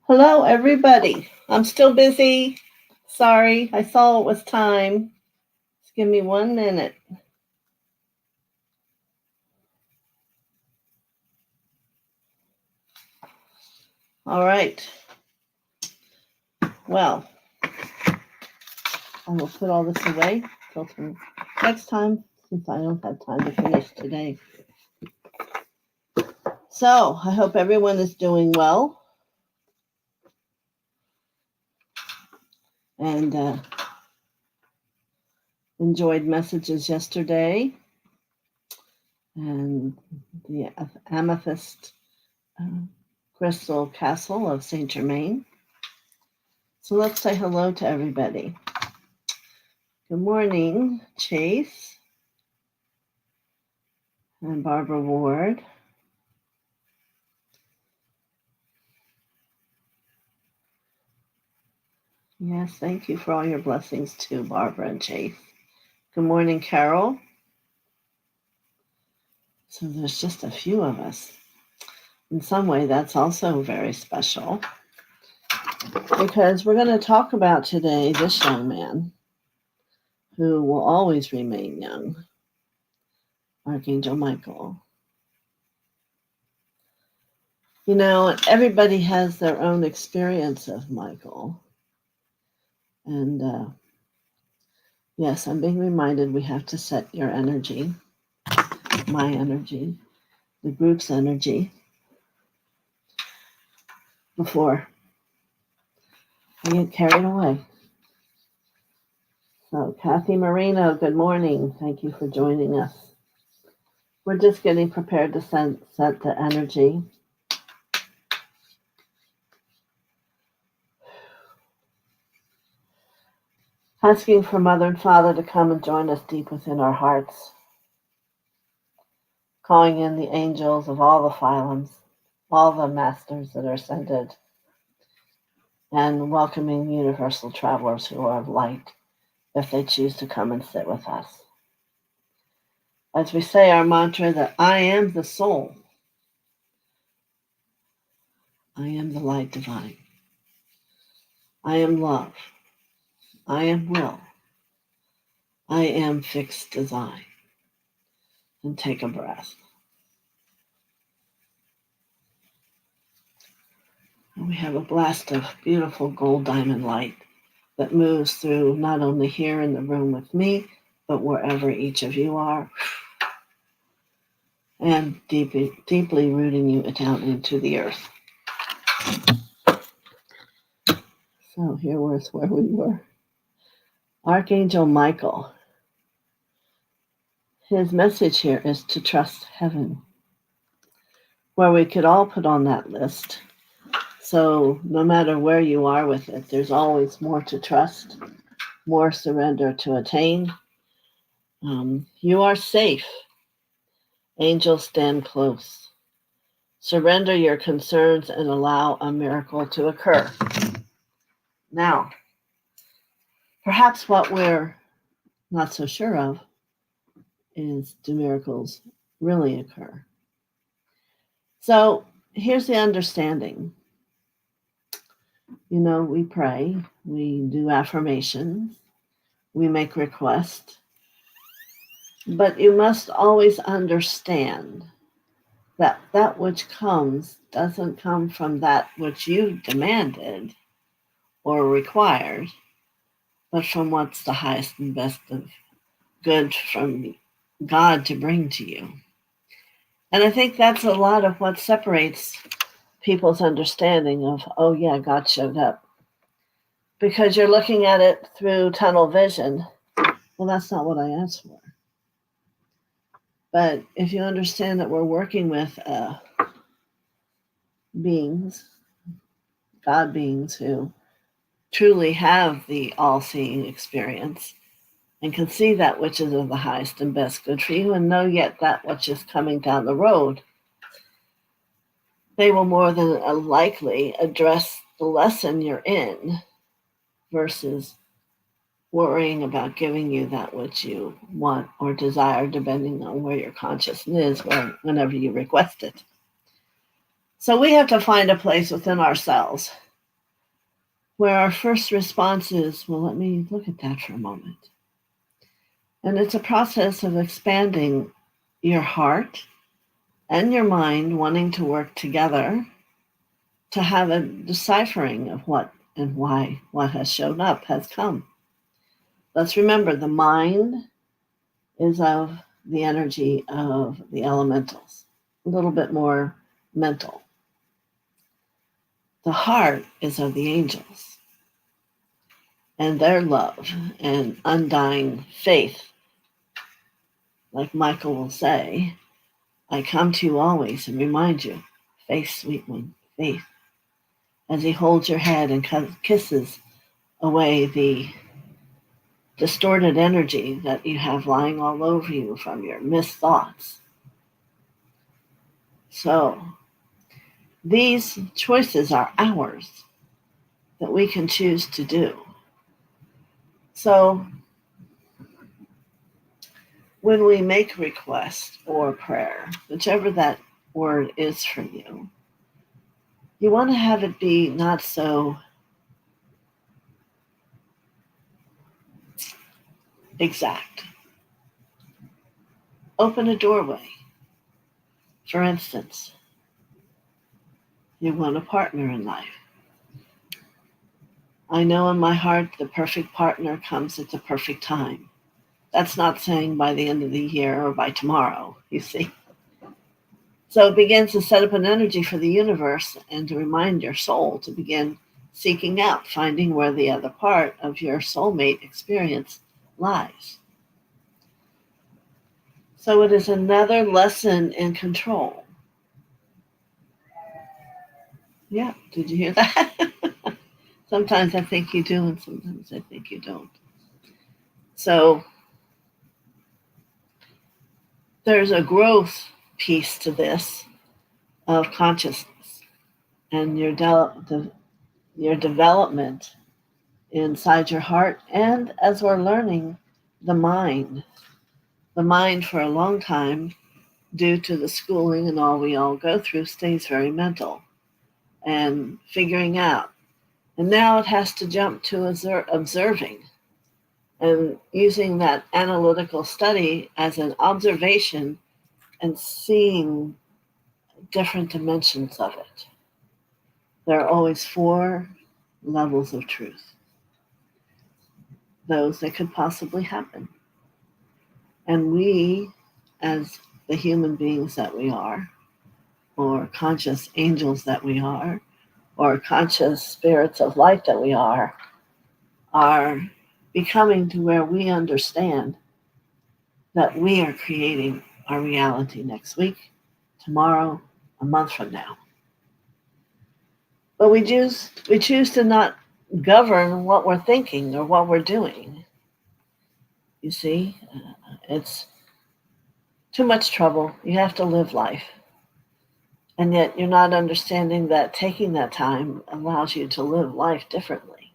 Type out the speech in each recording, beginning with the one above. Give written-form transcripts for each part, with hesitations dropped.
Hello, everybody. I'm still busy. Sorry, I saw it was time. Just give me 1 minute. All right. Well, I will put all this away till next time since I don't have time to finish today. So, I hope everyone is doing well. And enjoyed messages yesterday. And the amethyst crystal castle of Saint Germain. So let's say hello to everybody. Good morning, Chase and Barbara Ward. Yes, thank you for all your blessings too, Barbara and Chase. Good morning, Carol. So there's just a few of us. In some way, that's also very special because we're going to talk about today this young man who will always remain young, Archangel Michael. You know, everybody has their own experience of Michael. And yes, I'm being reminded we have to set your energy, my energy, the group's energy, before I get carried away. So, Kathy Marino, good morning. Thank you for joining us. We're just getting prepared to set the energy. Asking for Mother and Father to come and join us deep within our hearts. Calling in the angels of all the phylums, all the masters that are ascended, and welcoming universal travelers who are of light if they choose to come and sit with us. As we say our mantra that I am the soul, I am the light divine, I am love, I am will, I am fixed design. And take a breath. And we have a blast of beautiful gold diamond light that moves through not only here in the room with me, but wherever each of you are, and deeply rooting you down into the earth. So here was where we were. Archangel Michael. His message here is to trust heaven, where we could all put on that list. So no matter where you are with it, there's always more to trust, more surrender to attain. You are safe. Angels stand close. Surrender your concerns and allow a miracle to occur. Now, perhaps what we're not so sure of is, do miracles really occur? So here's the understanding. You know, we pray, we do affirmations, we make requests, but you must always understand that that which comes doesn't come from that which you demanded or required, but from what's the highest and best of good from God to bring to you. And I think that's a lot of what separates people's understanding of, oh yeah, God showed up. Because you're looking at it through tunnel vision. Well, that's not what I asked for. But if you understand that we're working with beings, God beings who truly have the all-seeing experience and can see that which is of the highest and best good for you and know yet that which is coming down the road, they will more than likely address the lesson you're in versus worrying about giving you that which you want or desire, depending on where your consciousness is whenever you request it. So we have to find a place within ourselves where our first response is, well, let me look at that for a moment. And it's a process of expanding your heart and your mind wanting to work together to have a deciphering of what and why what has shown up has come. Let's remember the mind is of the energy of the elementals, a little bit more mental. The heart is of the angels and their love and undying faith. Like Michael will say, I come to you always and remind you, faith, sweet one, faith, as he holds your head and kisses away the distorted energy that you have lying all over you from your missed thoughts. So these choices are ours that we can choose to do. So when we make request or prayer, whichever that word is for you, you want to have it be not so exact. Open a doorway. For instance, you want a partner in life. I know in my heart the perfect partner comes at the perfect time. That's not saying by the end of the year or by tomorrow, you see. So it begins to set up an energy for the universe and to remind your soul to begin seeking out, finding where the other part of your soulmate experience lies. So it is another lesson in control. Yeah, did you hear that? Sometimes I think you do, and sometimes I think you don't. So there's a growth piece to this of consciousness and your development inside your heart, and as we're learning, the mind. The mind for a long time, due to the schooling and all we all go through, stays very mental and figuring out. And now it has to jump to observing and using that analytical study as an observation and seeing different dimensions of it. There are always 4 levels of truth, those that could possibly happen. And we, as the human beings that we are, or conscious angels that we are, or conscious spirits of light that we are becoming to where we understand that we are creating our reality next week, tomorrow, a month from now. But we choose to not govern what we're thinking or what we're doing. You see, it's too much trouble. You have to live life. And yet you're not understanding that taking that time allows you to live life differently.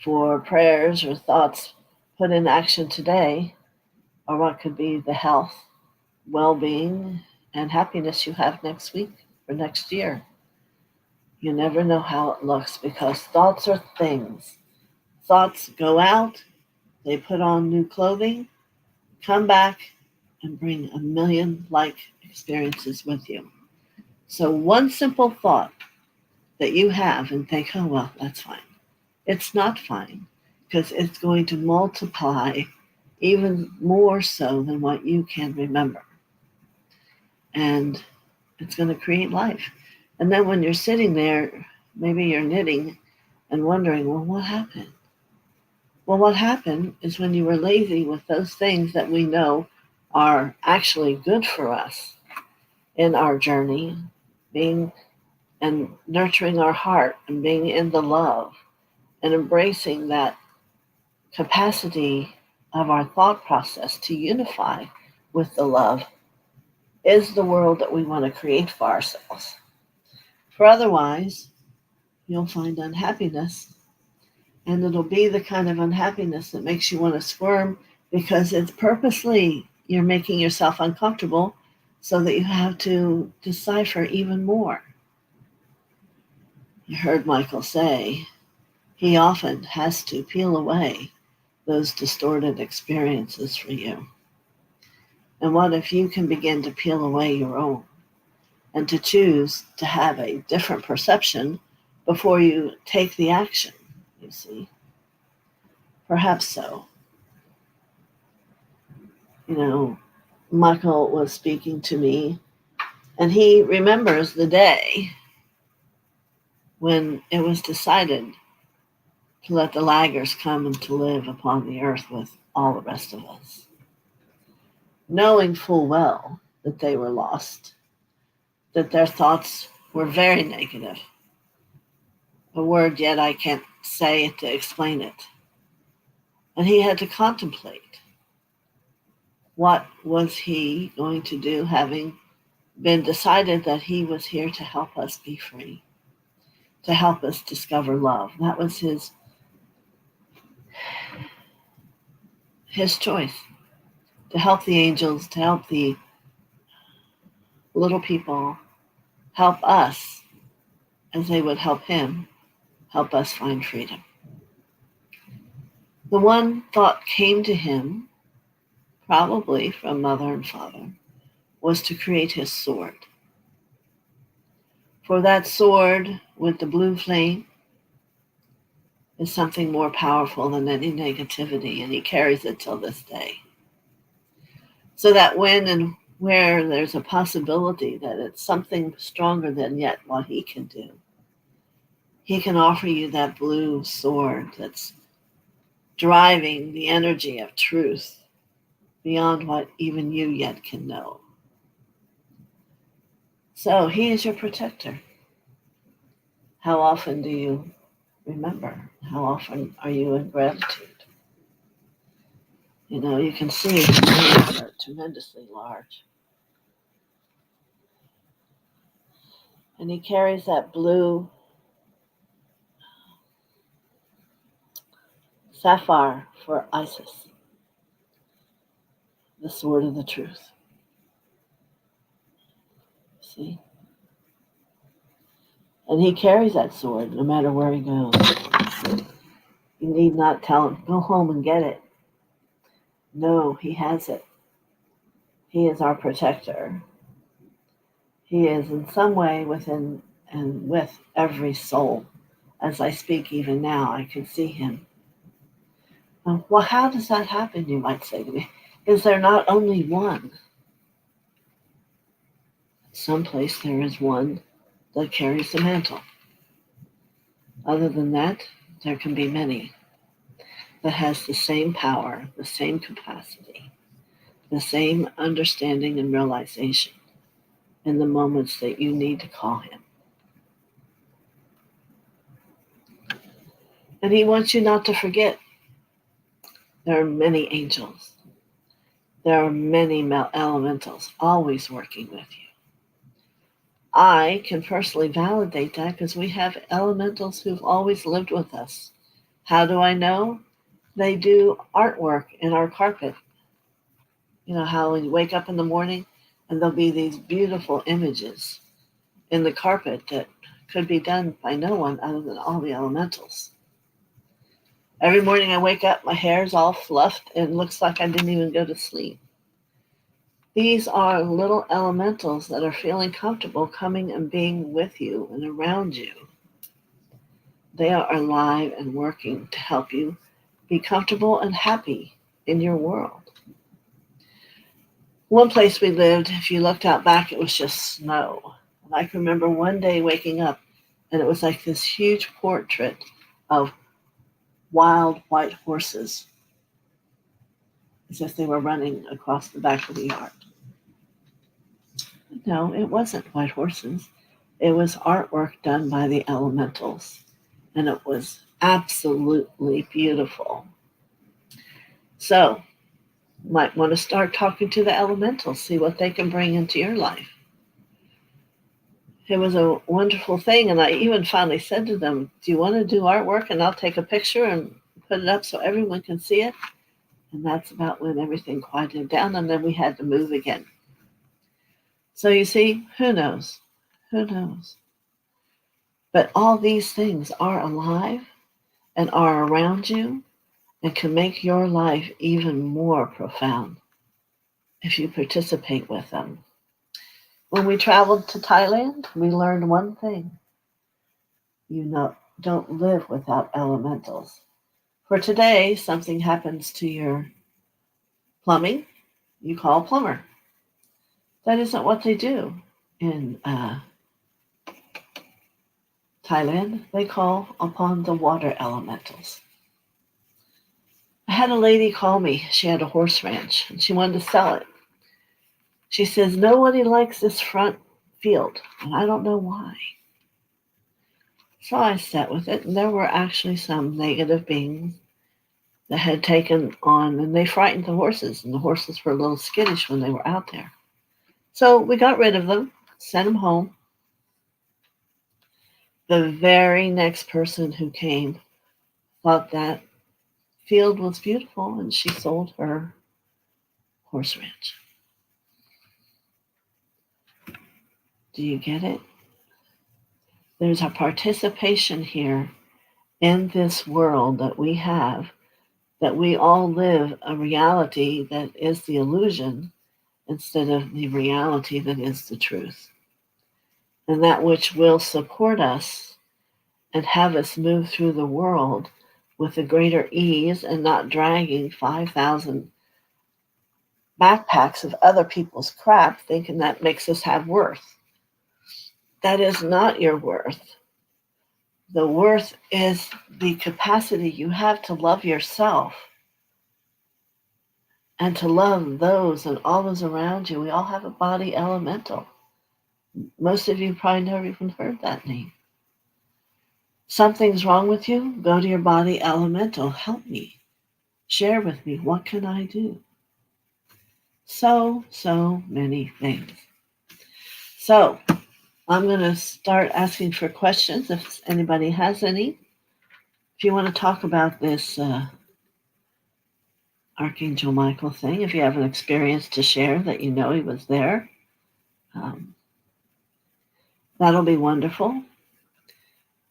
For prayers or thoughts put in action today are what could be the health, well-being, and happiness you have next week or next year. You never know how it looks because thoughts are things. Thoughts go out, they put on new clothing, come back, and bring a million like experiences with you. So one simple thought that you have and think, oh, well, that's fine. It's not fine because it's going to multiply even more so than what you can remember. And it's going to create life. And then when you're sitting there, maybe you're knitting and wondering, well, what happened? Well, what happened is when you were lazy with those things that we know are actually good for us in our journey, being and nurturing our heart and being in the love and embracing that capacity of our thought process to unify with the love is the world that we want to create for ourselves. For otherwise, you'll find unhappiness, and it'll be the kind of unhappiness that makes you want to squirm because it's purposely you're making yourself uncomfortable so that you have to decipher even more. You heard Michael say, He often has to peel away those distorted experiences for you. And what if you can begin to peel away your own and to choose to have a different perception before you take the action, you see? Perhaps so. Michael was speaking to me, and he remembers the day when it was decided to let the laggers come and to live upon the earth with all the rest of us, knowing full well that they were lost, that their thoughts were very negative. A word yet I can't say to explain it. And he had to contemplate what was he going to do, having been decided that he was here to help us be free, to help us discover love. That was his choice, to help the angels, to help the little people, help us as they would help him, help us find freedom. The one thought came to him, probably from mother and father, was to create his sword. For that sword with the blue flame is something more powerful than any negativity, and he carries it till this day. So that when and where there's a possibility that it's something stronger than yet what he can do, he can offer you that blue sword that's driving the energy of truth beyond what even you yet can know. So he is your protector. How often do you remember? How often are you in gratitude? You can see his wings are tremendously large. And he carries that blue sapphire for Isis, the sword of the truth. See? And he carries that sword no matter where he goes. You need not tell him, go home and get it. No, he has it. He is our protector. He is in some way within and with every soul. As I speak even now, I can see him. Well, how does that happen, you might say to me? Is there not only one? Someplace there is one that carries the mantle. Other than that, there can be many that has the same power, the same capacity, the same understanding and realization in the moments that you need to call him. And he wants you not to forget there are many angels. There are many elementals always working with you. I can personally validate that because we have elementals who've always lived with us. How do I know? They do artwork in our carpet. You know how when you wake up in the morning and there'll be these beautiful images in the carpet that could be done by no one other than all the elementals. Every morning I wake up, my hair's all fluffed and looks like I didn't even go to sleep. These are little elementals that are feeling comfortable coming and being with you and around you. They are alive and working to help you be comfortable and happy in your world. One place we lived, if you looked out back, it was just snow. And I can remember one day waking up and it was like this huge portrait of wild white horses, as if they were running across the back of the yard. No, it wasn't white horses. It was artwork done by the elementals, and it was absolutely beautiful. So, you might want to start talking to the elementals, see what they can bring into your life. It was a wonderful thing, and I even finally said to them, do you want to do artwork, and I'll take a picture and put it up so everyone can see it? And that's about when everything quieted down, and then we had to move again. So you see, who knows? Who knows? But all these things are alive, and are around you and can make your life even more profound if you participate with them. When we traveled to Thailand, we learned one thing. Don't live without elementals. For today, something happens to your plumbing, you call a plumber. That isn't what they do in Thailand. They call upon the water elementals. I had a lady call me. She had a horse ranch and she wanted to sell it. She says, nobody likes this front field, and I don't know why. So I sat with it, and there were actually some negative beings that had taken on, and they frightened the horses, and the horses were a little skittish when they were out there. So we got rid of them, sent them home. The very next person who came thought that field was beautiful, and she sold her horse ranch. Do you get it? There's a participation here in this world that we have, that we all live a reality that is the illusion instead of the reality that is the truth. And that which will support us and have us move through the world with a greater ease and not dragging 5,000 backpacks of other people's crap thinking that makes us have worth. That is not your worth. The worth is the capacity you have to love yourself and to love those and all those around you. We all have a body elemental. Most of you probably never even heard that name. Something's wrong with you? Go to your body elemental. Help me. Share with me. What can I do? So many things. So I'm going to start asking for questions if anybody has any. If you want to talk about this Archangel Michael thing, if you have an experience to share that you know he was there, that'll be wonderful.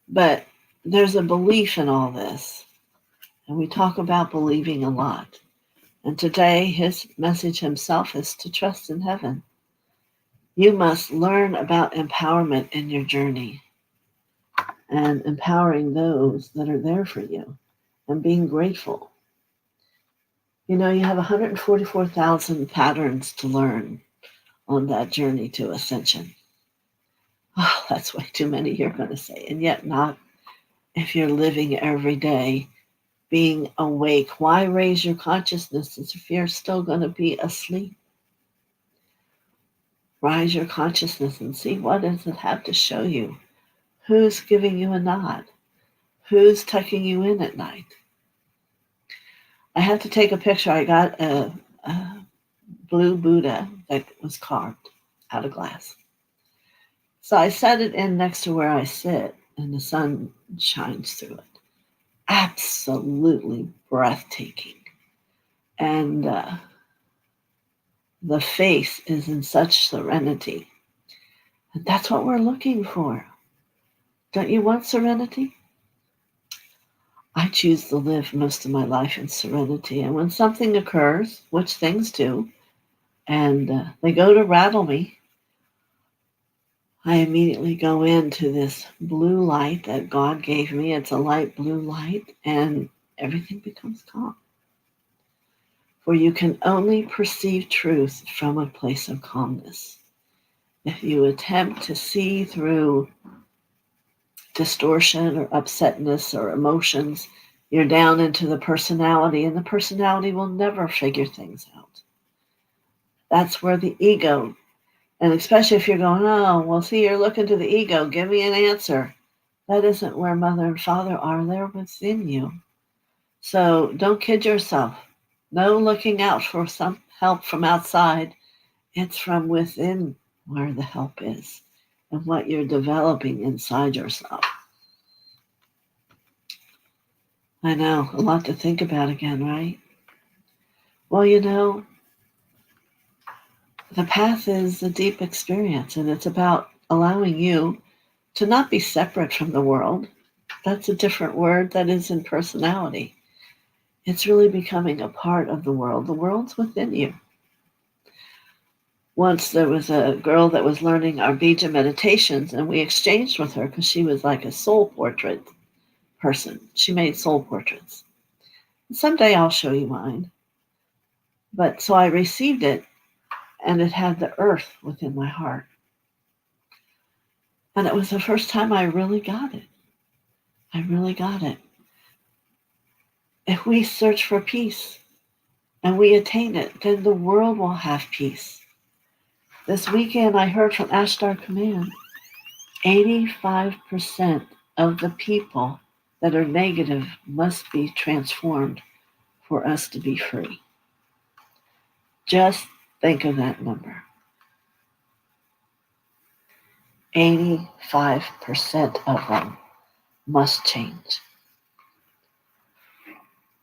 But there's a belief in all this, and we talk about believing a lot. And today, his message himself is to trust in heaven. You must learn about empowerment in your journey and empowering those that are there for you and being grateful. You know, you have 144,000 patterns to learn on that journey to ascension. Oh, that's way too many, you're going to say, and yet not if you're living every day being awake. Why raise your consciousness if you're still going to be asleep? Rise your consciousness and see, what does it have to show you? Who's giving you a nod? Who's tucking you in at night? I had to take a picture. I got a blue Buddha that was carved out of glass. So I set it in next to where I sit, and the sun shines through it. Absolutely breathtaking. And the face is in such serenity. And that's what we're looking for. Don't you want serenity? I choose to live most of my life in serenity. And when something occurs, which things do, and they go to rattle me, I immediately go into this blue light that God gave me. It's a light blue light, and everything becomes calm. For you can only perceive truth from a place of calmness. If you attempt to see through distortion or upsetness or emotions, you're down into the personality, and the personality will never figure things out. That's where the ego, and especially if you're going, oh, well, see, you're looking to the ego, give me an answer. That isn't where Mother and Father are. They're within you. So don't kid yourself. No looking out for some help from outside. It's from within where the help is and what you're developing inside yourself. I know, a lot to think about again, right? Well, you know, the path is a deep experience, and it's about allowing you to not be separate from the world, That's a different word that is in personality. It's really becoming a part of the world. The world's within you. Once there was a girl that was learning our Bija meditations, and we exchanged with her because she was like a soul portrait person. She made soul portraits. Someday I'll show you mine. But so I received it, and it had the earth within my heart. And it was the first time I really got it. I really got it. If we search for peace and we attain it, then the world will have peace. This weekend I heard from Ashtar Command, 85% of the people that are negative must be transformed for us to be free. Just think of that number. 85% of them must change.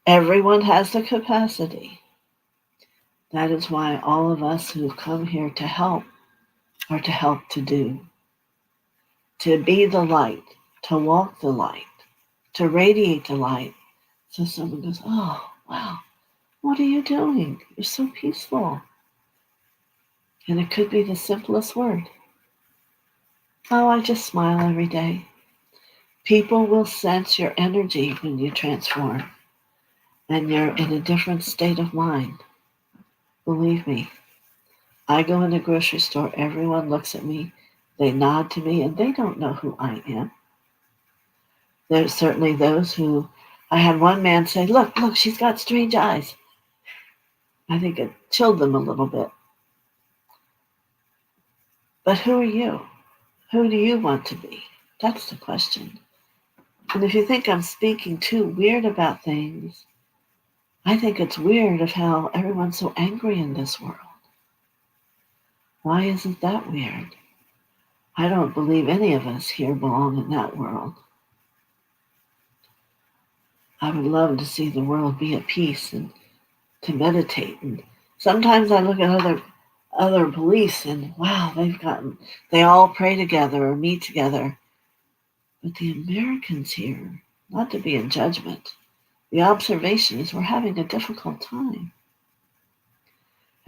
Everyone has the capacity. That is why all of us who've come here to help are to help to do, to be the light, to walk the light, to radiate the light. So someone goes, oh, wow, what are you doing? You're so peaceful. And it could be the simplest word. Oh, I just smile every day. People will sense your energy when you transform, and you're in a different state of mind. Believe me, I go in a grocery store, everyone looks at me, they nod to me, and they don't know who I am. There's certainly those who, I had one man say, look, she's got strange eyes. I think it chilled them a little bit. But who are you? Who do you want to be? That's the question. And if you think I'm speaking too weird about things, I think it's weird of how everyone's so angry in this world. Why isn't that weird? I don't believe any of us here belong in that world. I would love to see the world be at peace and to meditate. And sometimes I look at other police and wow, they all pray together or meet together. But the Americans here, not to be in judgment, the observation is we're having a difficult time.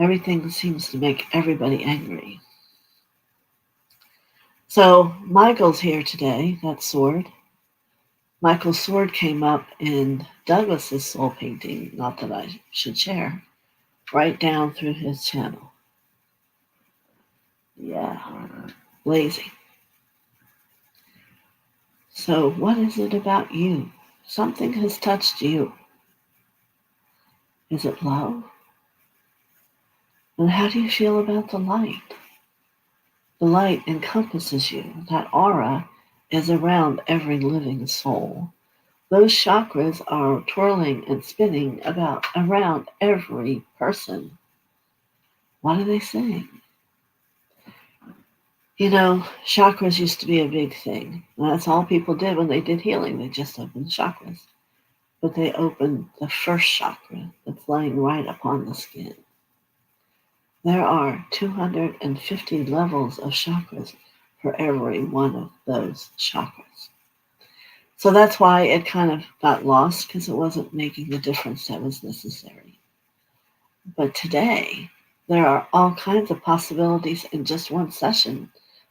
Everything seems to make everybody angry. So Michael's here today, that sword. Michael's sword came up in Douglas's soul painting, not that I should share, right down through his channel. Yeah, lazy. So what is it about you? Something has touched you. Is it love? And how do you feel about the light? The light encompasses you. That aura is around every living soul. Those chakras are twirling and spinning around every person. What are they saying? You know, chakras used to be a big thing. That's all people did when they did healing. They just opened chakras. But they opened the first chakra that's lying right upon the skin. There are 250 levels of chakras for every one of those chakras. So that's why it kind of got lost, because it wasn't making the difference that was necessary. But today, there are all kinds of possibilities in just one session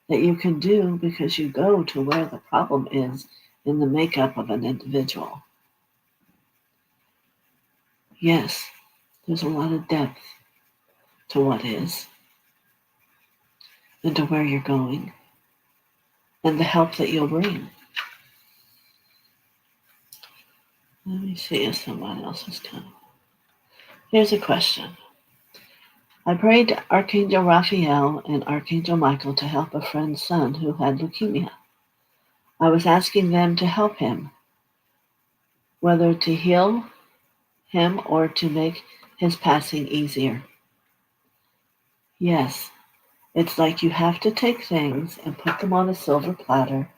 that you can do because you go to where the problem is in the makeup of an individual. Yes, there's a lot of depth to what is and to where you're going and the help that you'll bring. Let me see if someone else has come. Here's a question. I prayed to Archangel Raphael and Archangel Michael to help a friend's son who had leukemia. I was asking them to help him, whether to heal him or to make his passing easier. Yes, it's like you have to take things and put them on a silver platter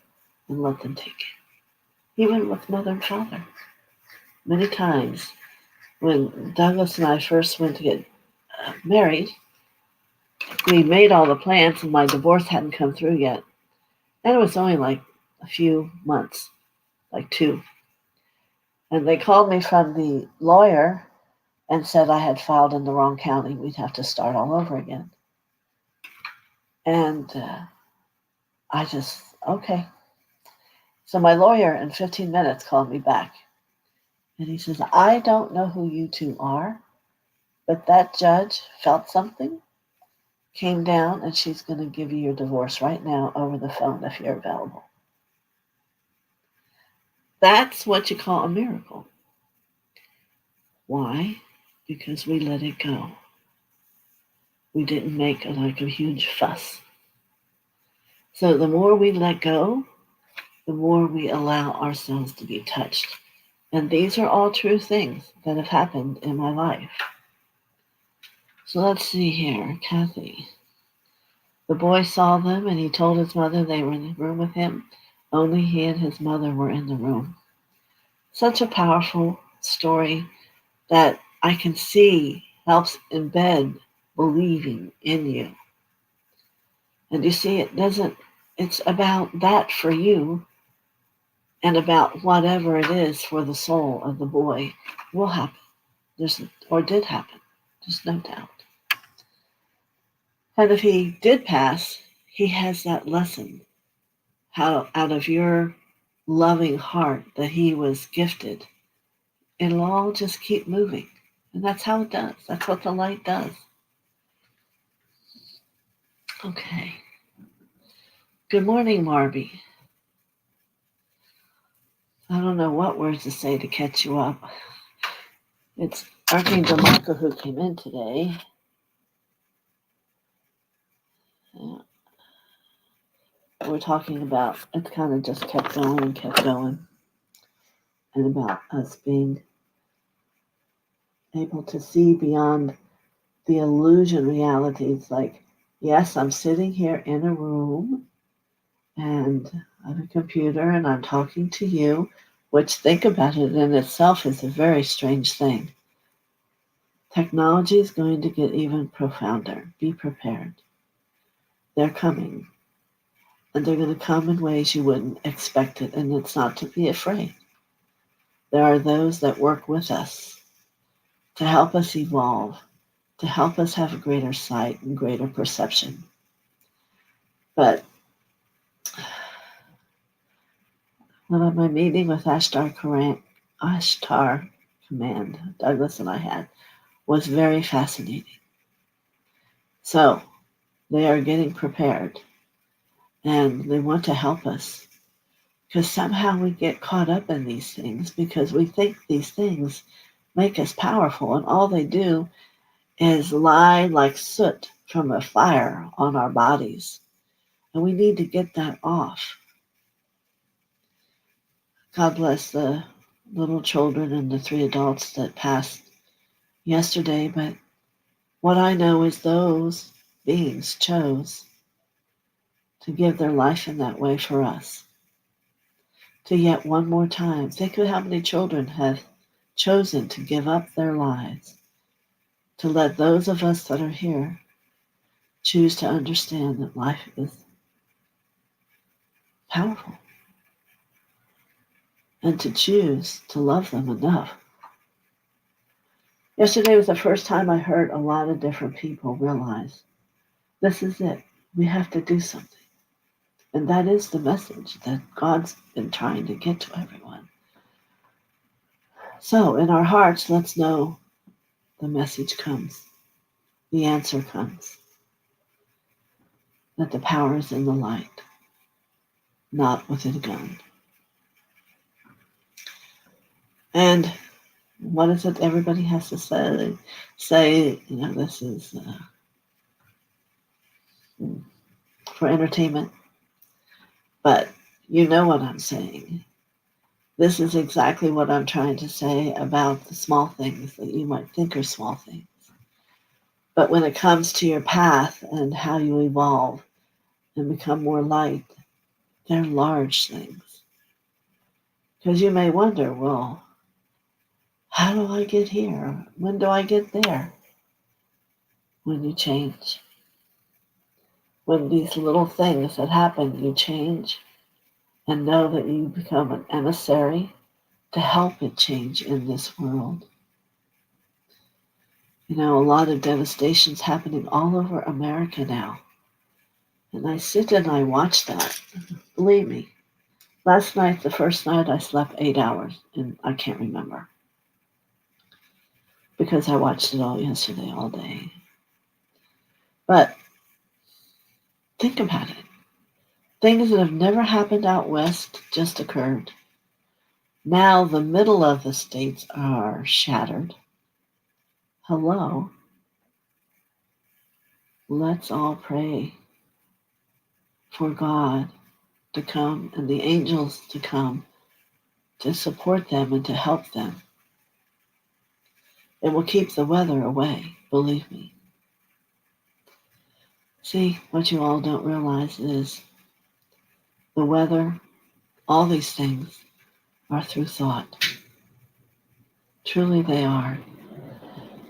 and let them take it. Even with mother and father. Many times when Douglas and I first went to get married, we made all the plans and my divorce hadn't come through yet. And it was only like a few months like 2. And they called me from the lawyer and said I had filed in the wrong county. We'd have to start all over again. And I just, okay. So my lawyer in 15 minutes called me back. And he says, I don't know who you 2 are, but that judge felt something, came down, and she's going to give you your divorce right now over the phone if you're available. That's what you call a miracle. Why? Because we let it go. We didn't make a huge fuss. So the more we let go, the more we allow ourselves to be touched. And these are all true things that have happened in my life. So let's see here, Kathy. The boy saw them and he told his mother they were in the room with him. Only he and his mother were in the room. Such a powerful story that I can see helps embed believing in you. And you see, it's about that for you and about whatever it is for the soul of the boy will happen. Or did happen. There's no doubt. And if he did pass, he has that lesson how out of your loving heart that he was gifted. It'll all just keep moving. And that's how it does. That's what the light does. Okay. Good morning, Marby. I don't know what words to say to catch you up. It's Archangel Michael who came in today. We're talking about, it kind of just kept going and kept going. And about us being able to see beyond the illusion realities. Like, yes, I'm sitting here in a room and on a computer and I'm talking to you, which, think about it, in itself is a very strange thing. Technology is going to get even profounder. Be prepared. They're coming. And they're going to come in ways you wouldn't expect it. And it's not to be afraid. There are those that work with us to help us evolve, to help us have a greater sight and greater perception. But one of my meeting with Ashtar Command, Douglas and I had, was very fascinating. So they are getting prepared and they want to help us because somehow we get caught up in these things because we think these things make us powerful, and all they do is lie like soot from a fire on our bodies. And we need to get that off. God bless the little children and the 3 adults that passed yesterday, but what I know is those beings chose to give their life in that way for us. To yet one more time, think of how many children have chosen to give up their lives, to let those of us that are here choose to understand that life is powerful, and to choose to love them enough. Yesterday was the first time I heard a lot of different people realize this is it. We have to do something. And that is the message that God's been trying to get to everyone. So in our hearts, let's know the message comes. The answer comes. That the power is in the light, not within a gun. And what is it everybody has to say? This is for entertainment. But you know what I'm saying. This is exactly what I'm trying to say about the small things that you might think are small things. But when it comes to your path and how you evolve and become more light, they're large things. Because you may wonder, well, how do I get here? When do I get there? When you change. When these little things that happen, you change, and know that you become an emissary to help it change in this world. You know, a lot of devastation's happening all over America now. And I sit and I watch that. Believe me, last night, the first night, I slept 8 hours, and I can't remember because I watched it all yesterday, all day. But think about it. Things that have never happened out west just occurred. Now the middle of the states are shattered. Hello. Let's all pray for God to come and the angels to come to support them and to help them. It will keep the weather away, believe me. See, what you all don't realize is the weather, all these things are through thought. Truly they are.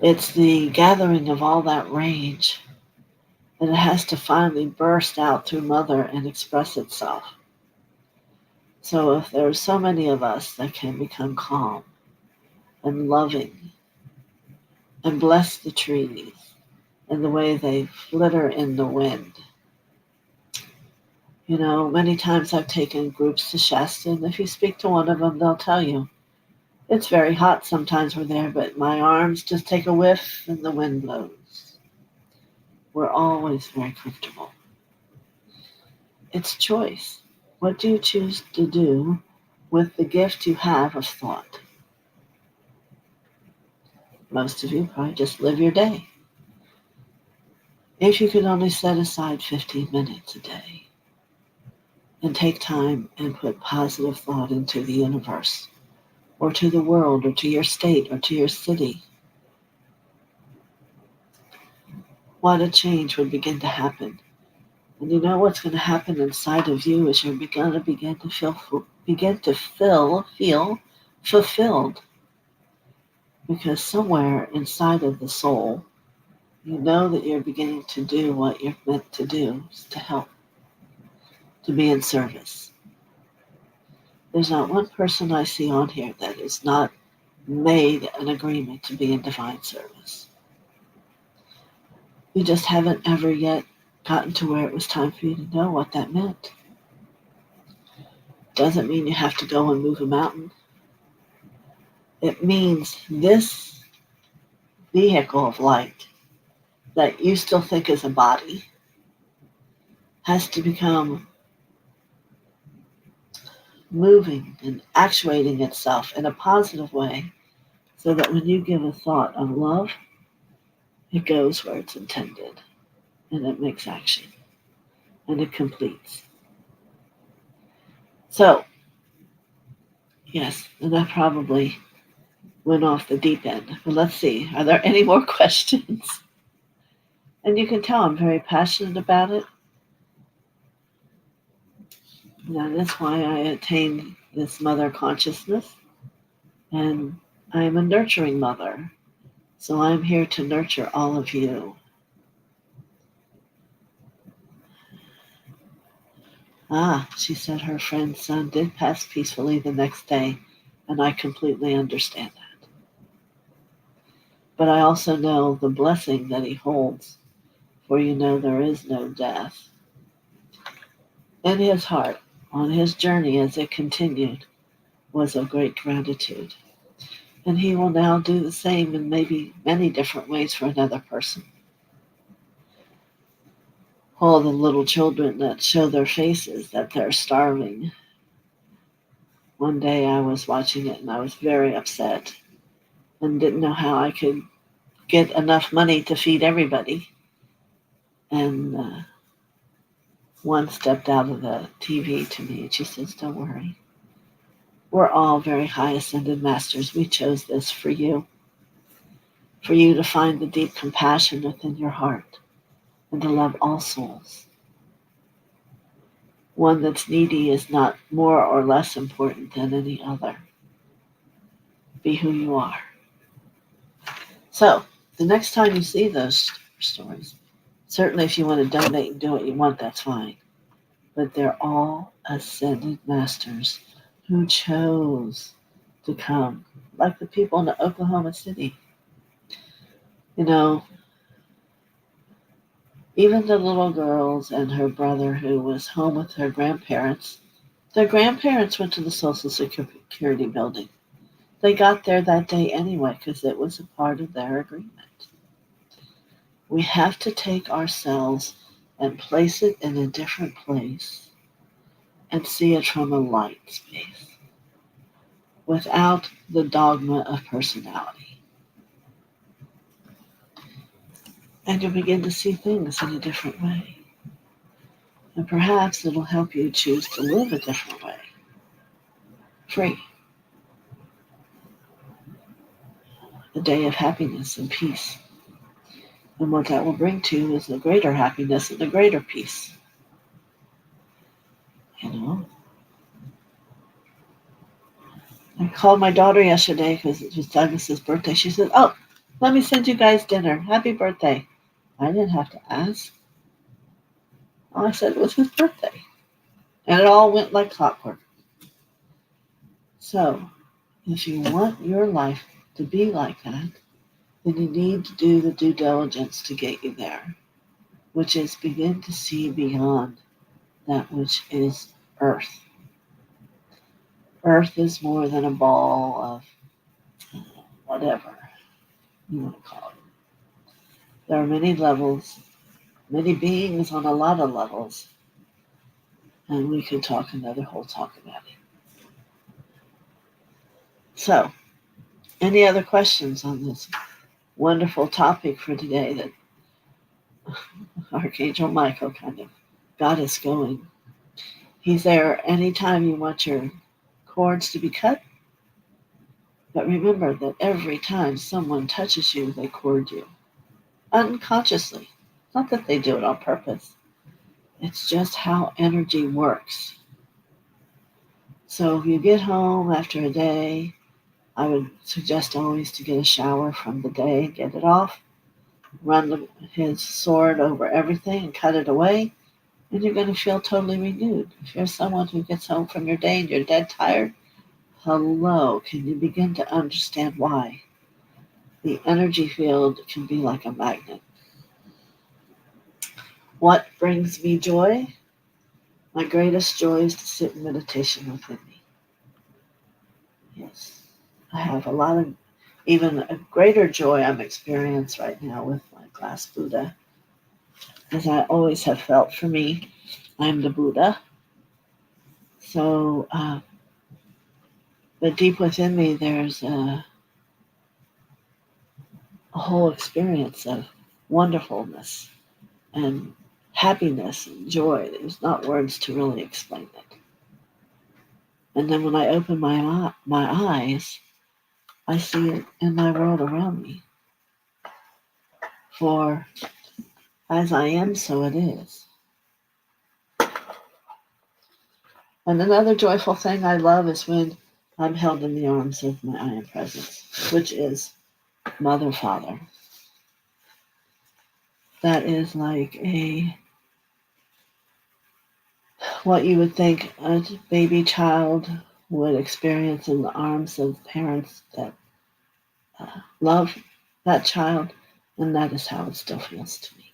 It's the gathering of all that rage, and it has to finally burst out through Mother and express itself. So if there's so many of us that can become calm and loving and bless the trees and the way they flitter in the wind. You know, many times I've taken groups to Shasta, and if you speak to one of them, they'll tell you, it's very hot sometimes we're there, but my arms just take a whiff and the wind blows. We're always very comfortable. It's choice. What do you choose to do with the gift you have of thought? Most of you probably just live your day. If you could only set aside 15 minutes a day and take time and put positive thought into the universe, or to the world, or to your state, or to your city, what a change would begin to happen. And you know what's going to happen inside of you is you're going to begin to feel fulfilled. Because somewhere inside of the soul, you know that you're beginning to do what you're meant to do, to help, to be in service. There's not one person I see on here that has not made an agreement to be in divine service. You just haven't ever yet gotten to where it was time for you to know what that meant. Doesn't mean you have to go and move a mountain. It means this vehicle of light that you still think is a body has to become moving and actuating itself in a positive way so that when you give a thought of love, it goes where it's intended and it makes action and it completes. So, yes, and I probably went off the deep end. But let's see, are there any more questions? And you can tell I'm very passionate about it. Now, that's why I attained this mother consciousness. And I'm a nurturing mother. So I'm here to nurture all of you. Ah, she said her friend's son did pass peacefully the next day, and I completely understand that. But I also know the blessing that he holds, for you know there is no death. In his heart, on his journey as it continued, was of great gratitude. And he will now do the same in maybe many different ways for another person. All the little children that show their faces that they're starving. One day I was watching it and I was very upset and didn't know how I could get enough money to feed everybody. And one stepped out of the TV to me and she says, don't worry. We're all very high ascended masters. We chose this for you to find the deep compassion within your heart and to love all souls. One that's needy is not more or less important than any other. Be who you are. So, the next time you see those stories, certainly if you want to donate and do what you want, that's fine. but they're all ascended masters who chose to come, like the people in Oklahoma City. You know, even the little girls and her brother who was home with her grandparents, their grandparents went to the Social Security building. They got there that day anyway because it was a part of their agreement. We have to take ourselves and place it in a different place and see it from a light space without the dogma of personality. And you'll begin to see things in a different way. And perhaps it'll help you choose to live a different way. Free. A day of happiness and peace. And what that will bring to you is a greater happiness and a greater peace. You know? I called my daughter yesterday because it was Douglas's birthday. She said, "Oh, let me send you guys dinner. Happy birthday." I didn't have to ask. All I said was his birthday. And it all went like clockwork. So, if you want your life to be like that, then you need to do the due diligence to get you there, which is begin to see beyond that which is earth. Earth is more than a ball of whatever you want to call it. There are many levels, many beings on a lot of levels, and we could talk another whole talk about it. So, any other questions on this wonderful topic for today that Archangel Michael kind of got us going? He's there anytime you want your cords to be cut. But remember that every time someone touches you, they cord you. Unconsciously. Not that they do it on purpose. It's just how energy works. So if you get home after a day, I would suggest always to get a shower from the day, get it off, run his sword over everything and cut it away, and you're going to feel totally renewed. If you're someone who gets home from your day and you're dead tired, hello, can you begin to understand why? The energy field can be like a magnet. What brings me joy? My greatest joy is to sit in meditation within me. Yes, I have a lot of, even a greater joy I'm experiencing right now with my glass Buddha, as I always have felt. For me, I'm the Buddha. So, but deep within me, there's a whole experience of wonderfulness and happiness and joy. There's not words to really explain it. And then when I open my eyes, I see it in my world around me. For as I am, so it is. And another joyful thing I love is when I'm held in the arms of my I Am Presence, which is Mother, Father. That is like what you would think a baby child would experience in the arms of parents that love that child, and that is how it still feels to me.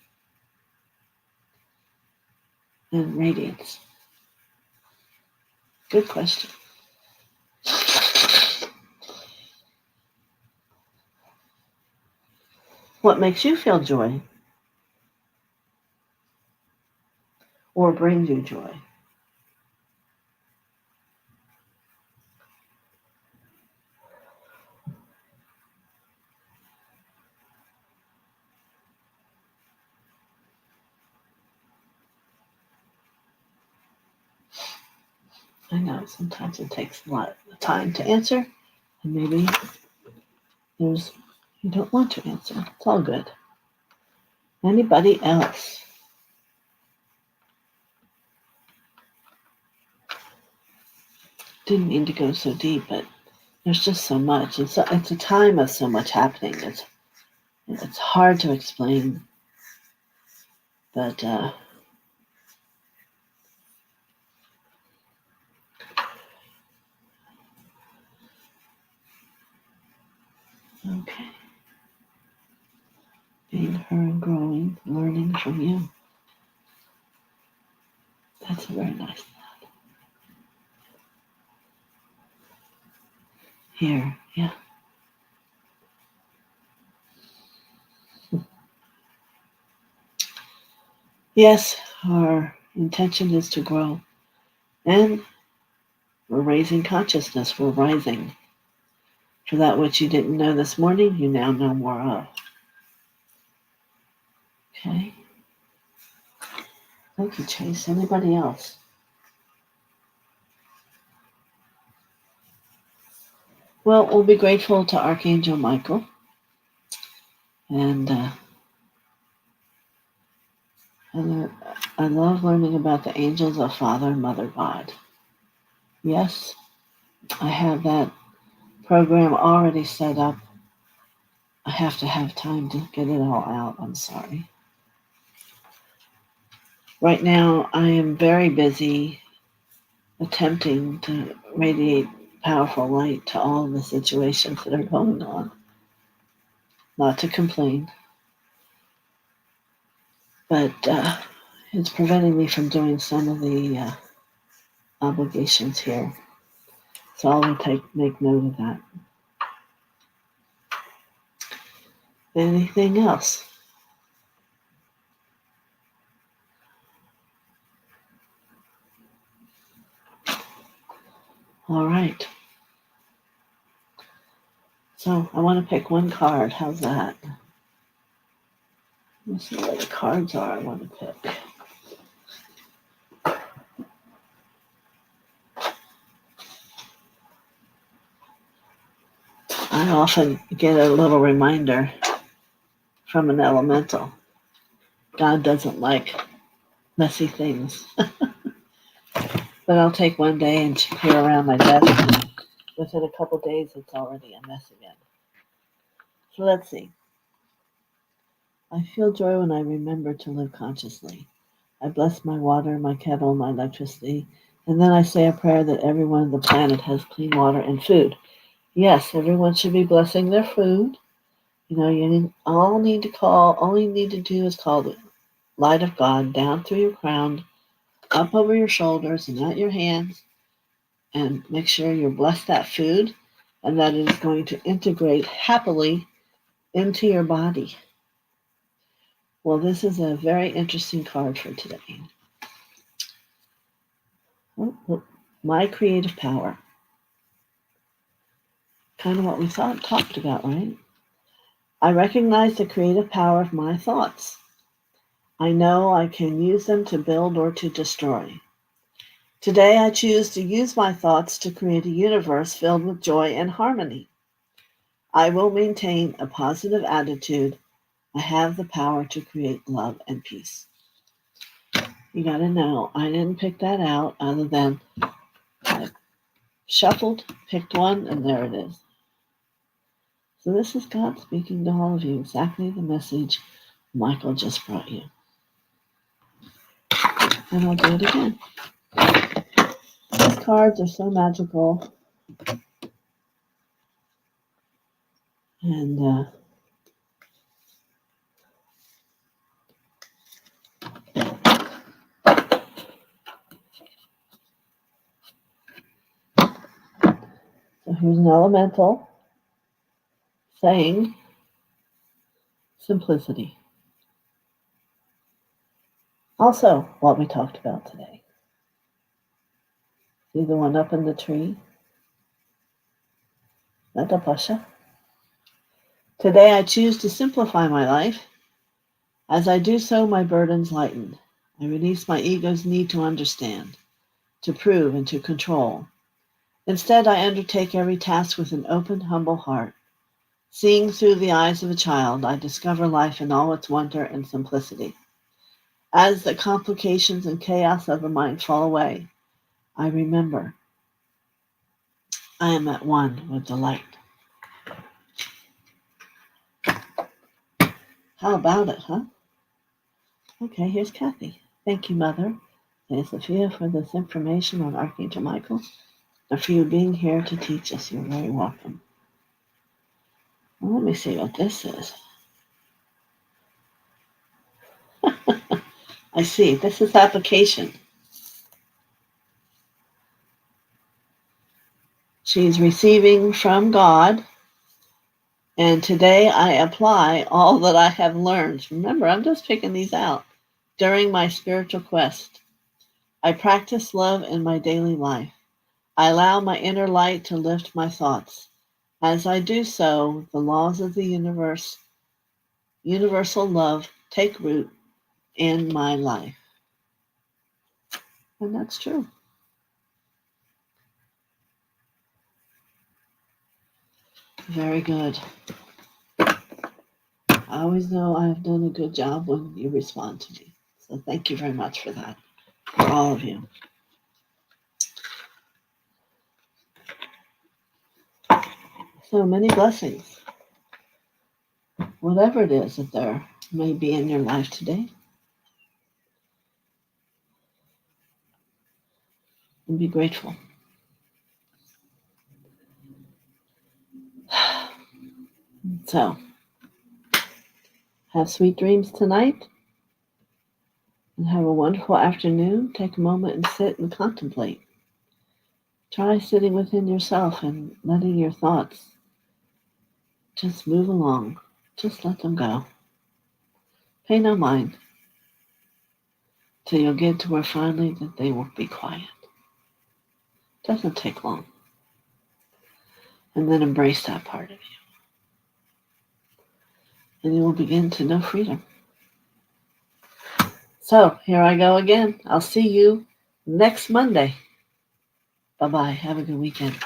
And radiates. Good question. What makes you feel joy or brings you joy? I know sometimes it takes a lot of time to answer, and maybe you don't want to answer. It's all good. Anybody else? Didn't mean to go so deep, but there's just so much. It's a time of so much happening. It's hard to explain, but enjoying learning from you. That's a very nice thought. Here, yeah. Yes, our intention is to grow. And we're raising consciousness. We're rising. For that which you didn't know this morning, you now know more of. Okay. Thank you, Chase. Anybody else? Well, we'll be grateful to Archangel Michael. And I love learning about the angels of Father and Mother God. Yes, I have that program already set up. I have to have time to get it all out. I'm sorry. Right now, I am very busy attempting to radiate powerful light to all of the situations that are going on. Not to complain, but it's preventing me from doing some of the obligations here. So I'll make note of that. Anything else? All right. So I want to pick one card. How's that? Let's see what the cards are I want to pick. I often get a little reminder from an elemental. God doesn't like messy things. But I'll take one day and clear around my desk. And within a couple days, it's already a mess again. So let's see. I feel joy when I remember to live consciously. I bless my water, my kettle, my electricity, and then I say a prayer that everyone on the planet has clean water and food. Yes, everyone should be blessing their food. You know, all you need to do is call the light of God down through your crown, up over your shoulders and out your hands, and make sure you bless that food and that it is going to integrate happily into your body. Well, this is a very interesting card for today. My creative power. Kind of what we talked about, right? I recognize the creative power of my thoughts. I know I can use them to build or to destroy. Today, I choose to use my thoughts to create a universe filled with joy and harmony. I will maintain a positive attitude. I have the power to create love and peace. You got to know, I didn't pick that out other than I shuffled, picked one, and there it is. So this is God speaking to all of you, exactly the message Michael just brought you. And I'll do it again. These cards are so magical. And so here's an elemental saying simplicity. Also, what we talked about today. See the one up in the tree? Natapasha. Today I choose to simplify my life. As I do so, my burdens lighten. I release my ego's need to understand, to prove, and to control. Instead, I undertake every task with an open, humble heart. Seeing through the eyes of a child, I discover life in all its wonder and simplicity. As the complications and chaos of the mind fall away, I remember I am at one with the light. How about it, huh? Okay, here's Kathy. Thank you, Mother TheoSophia, for this information on Archangel Michael and for you being here to teach us. You're very welcome. Well, let me see what this is. I see. This is application. She's receiving from God, and today I apply all that I have learned. Remember, I'm just picking these out. During my spiritual quest, I practice love in my daily life. I allow my inner light to lift my thoughts. As I do so, the laws of the universe, universal love, take root in my life. And that's true. Very good. I always know I've done a good job when you respond to me. So thank you very much for that, for all of you. So many blessings. Whatever it is that there may be in your life today, and be grateful. So, have sweet dreams tonight, and have a wonderful afternoon. Take a moment and sit and contemplate. Try sitting within yourself and letting your thoughts just move along. Just let them go. Pay no mind till you'll get to where finally that they will be quiet. Doesn't take long. And then embrace that part of you. And you will begin to know freedom. So here I go again. I'll see you next Monday. Bye-bye. Have a good weekend.